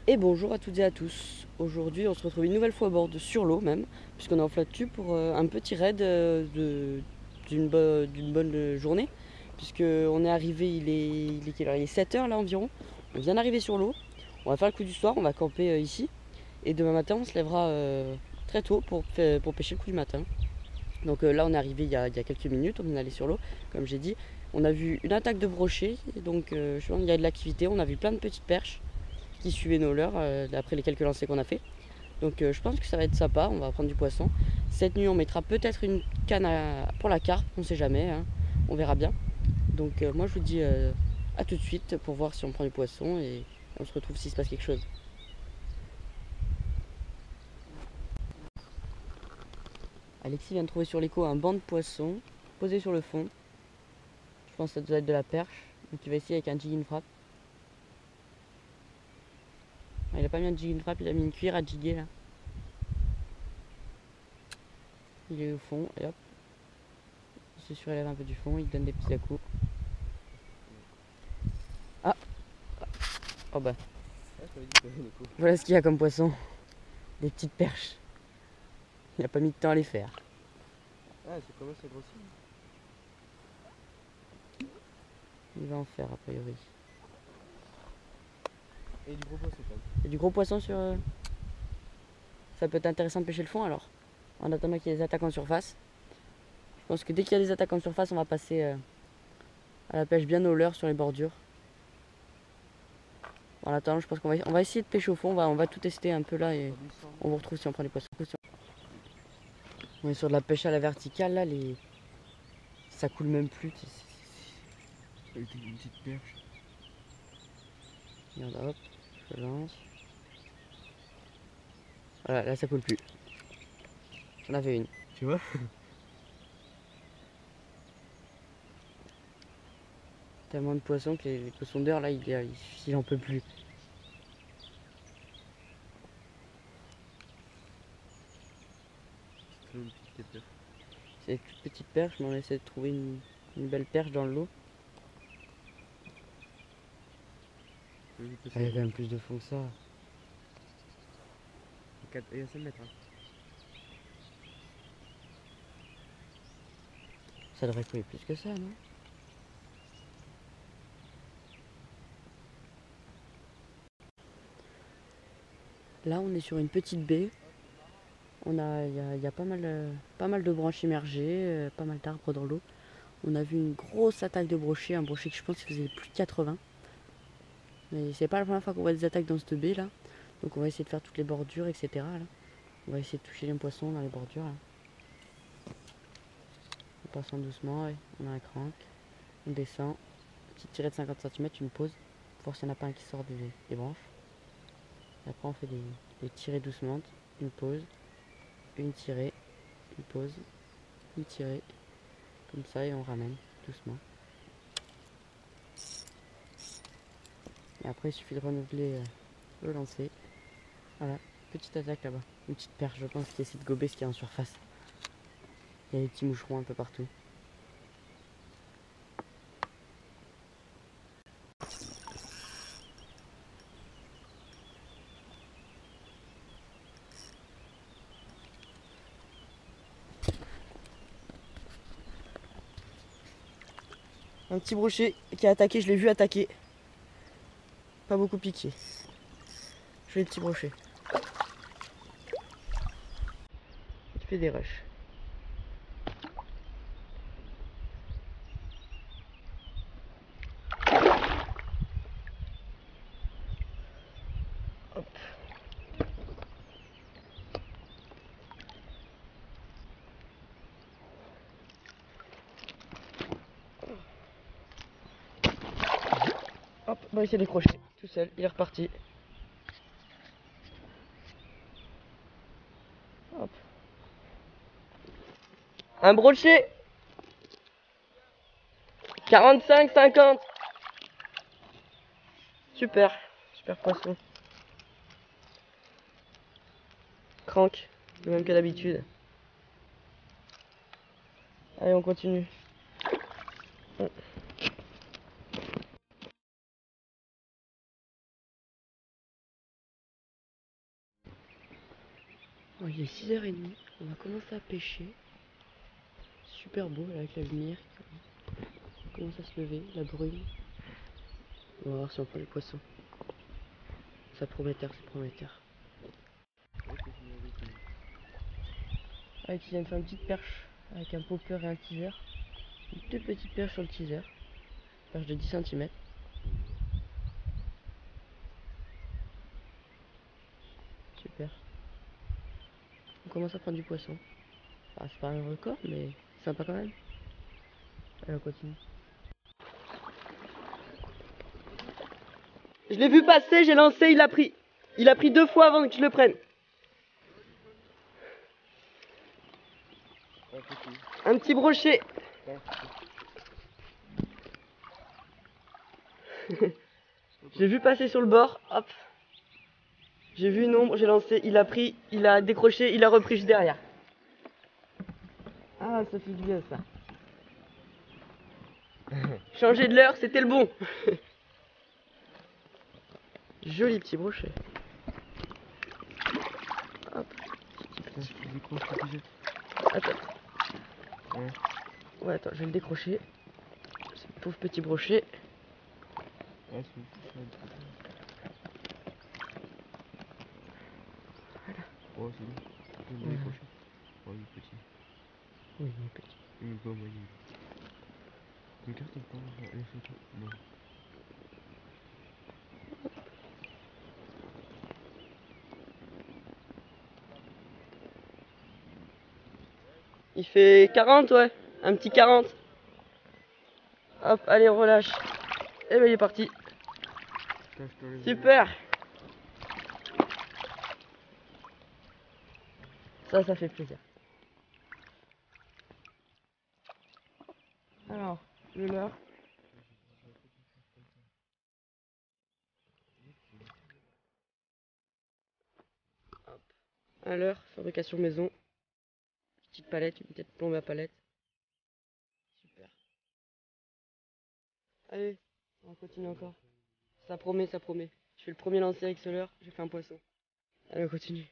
Et bonjour à toutes et à tous. Aujourd'hui, on se retrouve une nouvelle fois à bord de Sur l'eau même, puisqu'on est en flotte tube pour un petit raid d'une bonne journée. Puisqu'on est arrivé, il est quelle heure? Il est 7 h là environ. On vient d'arriver sur l'eau. On va faire le coup du soir, on va camper ici. Et demain matin, on se lèvera très tôt pour pêcher le coup du matin. Donc là, on est arrivé il y a quelques minutes, on est allé sur l'eau, comme j'ai dit. On a vu une attaque de brochet, donc je pense qu'il y a de l'activité. On a vu plein de petites perches qui suivaient nos leurres après les quelques lancers qu'on a fait. Donc je pense que ça va être sympa, on va prendre du poisson. Cette nuit on mettra peut-être une canne pour la carpe, on sait jamais, hein. On verra bien. Donc moi je vous dis à tout de suite pour voir si on prend du poisson et on se retrouve s'il se passe quelque chose. Alexis vient de trouver sur l'écho un banc de poissons posé sur le fond. Je pense que ça doit être de la perche. Donc il va essayer avec un jigging frap. Ah, il a pas mis un jigging frap, il a mis une cuillère à jigger là. Il est au fond et hop. Il se surélève un peu du fond, il donne des petits à-coups. Ah. Oh bah. Voilà ce qu'il y a comme poisson. Des petites perches. Il a pas mis de temps à les faire. Ah, ça commence à grossir. Il va en faire a priori. Et du gros poisson quand même. Il y a du gros poisson sur... Ça peut être intéressant de pêcher le fond alors. En attendant qu'il y ait des attaques en surface. Je pense que dès qu'il y a des attaques en surface, on va passer à la pêche bien au leurre sur les bordures. En attendant, je pense qu'on va essayer de pêcher au fond. On va tout tester un peu là et on vous retrouve si on prend des poissons. On est sur de la pêche à la verticale là, ça coule même plus. Avec une petite perche. Regarde, hop, je lance. Voilà, là ça coule plus. J'en avais une. Tu vois? Tellement de poissons que les poissons d'heure là, il en peut plus. C'est une petite perche. C'est une toute petite perche, mais on essaie de trouver une belle perche dans le lot. Il y a quand même plus de fond que ça. Il y a 5 mètres. Hein. Ça devrait couler plus que ça, non? Là, on est sur une petite baie. Il y a pas mal de branches immergées, pas mal d'arbres dans l'eau. On a vu une grosse attaque de brochet, un brochet que je pense qu'il faisait plus de 80. Mais c'est pas la première fois qu'on voit des attaques dans cette baie là. Donc on va essayer de faire toutes les bordures, etc. Là. On va essayer de toucher les poissons dans les bordures. Là. On passe doucement, ouais. On a un crank. On descend. Petite tirée de 50 cm, une pause. Pour voir s'il n'y en a pas un qui sort des branches. Et après on fait des tirées doucement. Une pause. Une tirée. Une pause. Une tirée. Comme ça et on ramène doucement. Et après il suffit de renouveler le lancer. Voilà, petite attaque là-bas. Une petite perche je pense qui essaie de gober ce qu'il y a en surface. Il y a des petits moucherons un peu partout. Un petit brochet qui a attaqué, je l'ai vu attaquer. Pas beaucoup piqué. Je fais le petit brochet. Tu fais des rushs. Hop. Hop, bah il s'est décroché tout seul, il est reparti. Hop. Un brochet 45, 50. Super, super poisson. Crank, le même que d'habitude. Allez, on continue. Bon, il est 6h30, on va commencer à pêcher. Super beau là, avec la lumière qui commence à se lever, la brume. On va voir si on prend les poissons. Ça prometteur, c'est prometteur. Avec, il vient de faire une petite perche avec un popper et un teaser. Une toute petite perche sur le teaser. Perche de 10 cm. Super. On commence à prendre du poisson. Ah, c'est pas un record, mais sympa quand même. Allez, on continue. Je l'ai vu passer, j'ai lancé, il a pris. Il a pris 2 fois avant que je le prenne. Un petit brochet. J'ai vu passer sur le bord, hop. J'ai vu une ombre, j'ai lancé, il a pris, il a décroché, il a repris juste derrière. Ah, ça fait du bien ça. Changer de l'heure, c'était le bon. Joli petit brochet. Hop. Attends. Ouais, attends, je vais le décrocher. Ce pauvre petit brochet. Voilà. Oh, c'est bon. Je vais le décrocher. Oh, il est petit. Oui, il est petit. Il est pas moyen. Regarde pas les photos. Non. Il fait 40, ouais. Un petit 40. Hop, allez, on relâche. Et ben il est parti. Super. Ça fait plaisir. Alors, le leurre. Hop. Un leurre, fabrication maison. Petite palette, une petite plombe à palette. Super. Allez, on continue encore. Ça promet, ça promet. Je fais le premier lancer avec ce leurre, j'ai fait un poisson. Allez, on continue.